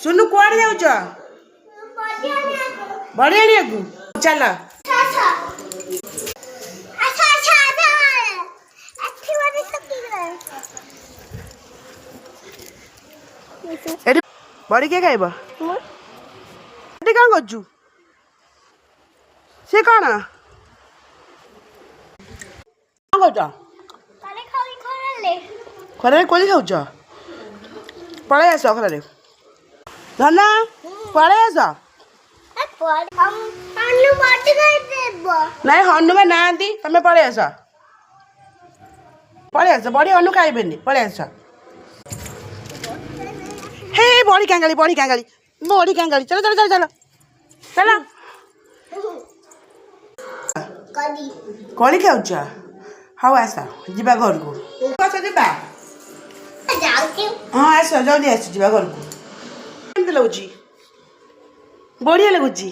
सुनु कुआड़े जाऊच बड़ी आनिया को चल बड़ी के खाइब कौन करछु से कौन खरे कोली खाऊच पड़े आस खरे धना पड़े आस नाई हनुमान ना तमें पड़े आस बड़ी हनु खाइबेनी पड़े आस हे बड़ी कांगाली बड़ी कांगाली चलो चलो चलो चलो चलो कली खाऊच हाँ आस जा घर को हाँ आस जल्दी आस जा घर को लगुच बढ़िया लगुच